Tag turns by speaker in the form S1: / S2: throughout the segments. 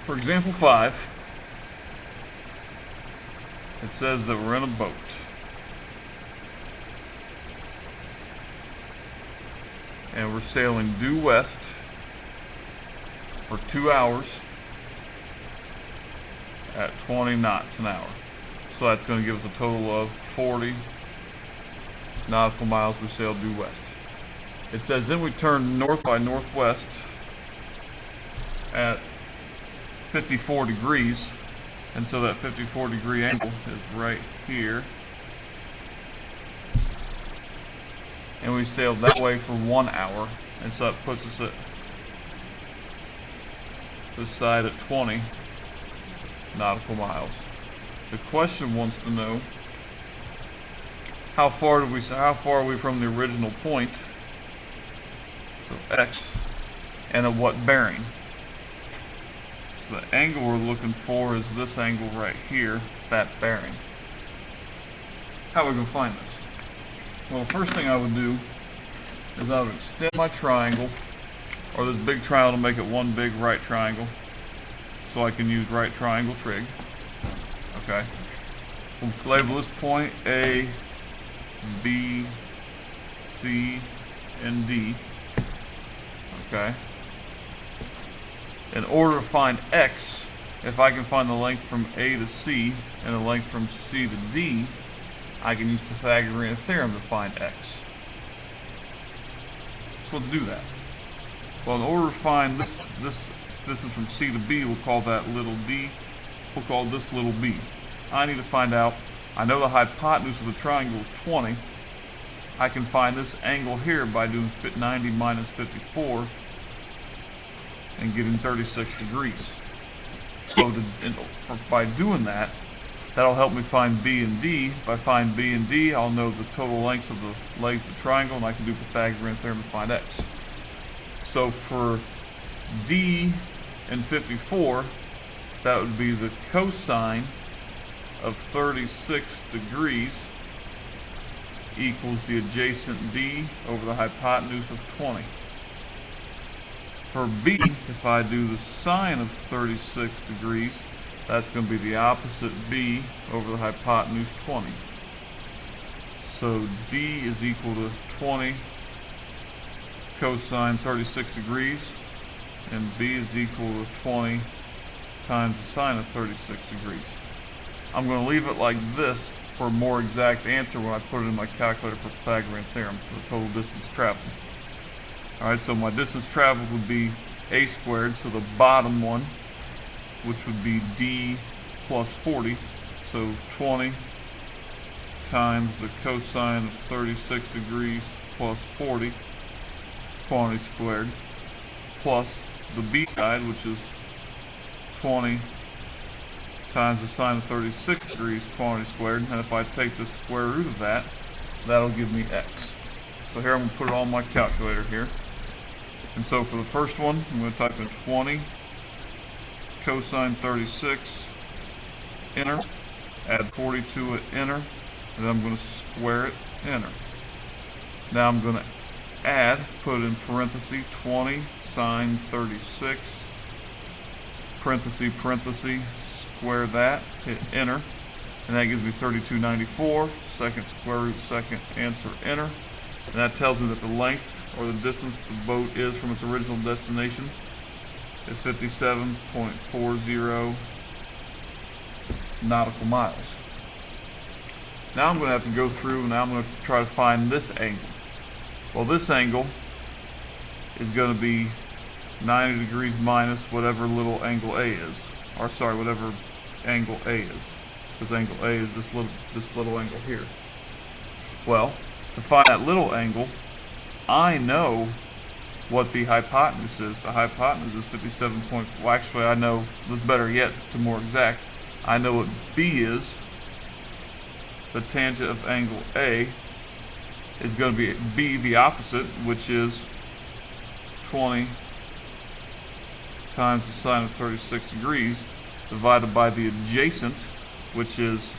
S1: For example 5, it says that we're in a boat. And we're sailing due west for 2 hours at 20 knots an hour. So that's going to give us a total of 40 nautical miles we sailed due west. It says then we turn north by northwest at 54 degrees, and so that 54 degree angle is right here. And we sailed that way for 1 hour, and so that puts us at this side at 20 nautical miles. The question wants to know how far are we from the original point, so X, and at what bearing. The angle we're looking for is this angle right here, that bearing. How are we going to find this? Well, the first thing I would do is I would extend my triangle, or this big triangle, to make it one big right triangle, so I can use right triangle trig. Okay. We'll label this point A, B, C, and D. Okay. In order to find X, if I can find the length from A to C and the length from C to D, I can use Pythagorean theorem to find X. So let's do that. Well, in order to find this distance from C to B, we'll call that little d. We'll call this little b. I need to find out, I know the hypotenuse of the triangle is 20. I can find this angle here by doing 90 minus 54 and getting 36 degrees. So by doing that, that'll help me find B and D. If I find B and D, I'll know the total lengths of the legs of the triangle, and I can do Pythagorean theorem to find X. So for D and 54, that would be the cosine of 36 degrees equals the adjacent D over the hypotenuse of 20. For B, if I do the sine of 36 degrees, that's going to be the opposite B over the hypotenuse 20. So D is equal to 20 cosine 36 degrees, and B is equal to 20 times the sine of 36 degrees. I'm going to leave it like this for a more exact answer when I put it in my calculator for Pythagorean theorem for the total distance traveled. Alright, so my distance traveled would be a squared, so the bottom one, which would be d plus 40, so 20 times the cosine of 36 degrees plus 40, quantity squared, plus the b side, which is 20 times the sine of 36 degrees quantity squared, and if I take the square root of that, that'll give me x. So here I'm going to put it on my calculator here. And so for the first one, I'm going to type in 20 cosine 36, enter, add 40 to it, enter, and then I'm going to square it, enter. Now I'm going to add, put in parentheses, 20 sine 36, parentheses, parentheses, square that, hit enter, and that gives me 3294, second square root, second answer, enter. And that tells me that the length or the distance the boat is from its original destination is 57.40 nautical miles. Now I'm going to have to go through and now I'm going to try to find this angle. Well, this angle is going to be 90 degrees minus whatever little angle A is. Or sorry, whatever angle A is. Because angle A is this little angle here. Well, to find that little angle, I know what the hypotenuse is. The hypotenuse is 57 point, well actually I know, this better yet, to more exact, I know what B is. The tangent of angle A is going to be B the opposite, which is 20 times the sine of 36 degrees divided by the adjacent, which is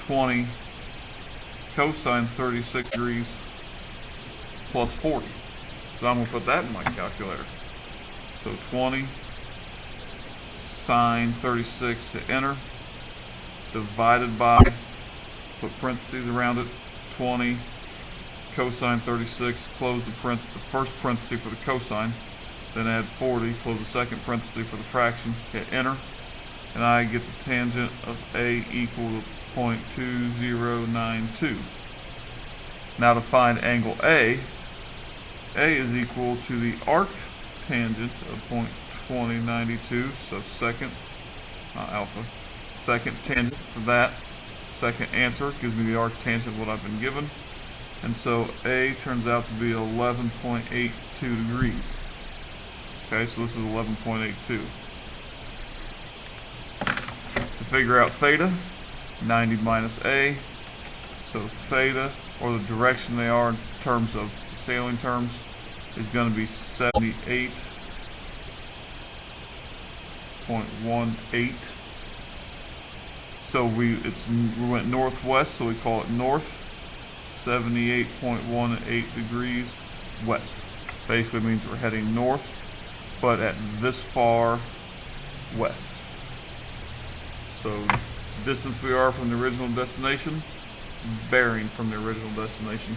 S1: 20 cosine 36 degrees plus 40. So I'm going to put that in my calculator. So 20 sine 36, hit enter, divided by, put parentheses around it, 20, cosine 36, close the first parenthesis for the cosine, then add 40, close the second parenthesis for the fraction, hit enter, and I get the tangent of A equal to 0.2092. Now to find angle A is equal to the arc tangent of 0.2092, so second, alpha, second tangent for that, second answer gives me the arc tangent of what I've been given, and so A turns out to be 11.82 degrees. Okay, so this is 11.82. To figure out theta, 90 minus A, so theta, or the direction they are in terms of sailing terms, is going to be 78.18. So we went northwest, so we call it north, 78.18 degrees west. Basically means we're heading north, but at this far west. So distance we are from the original destination, bearing from the original destination.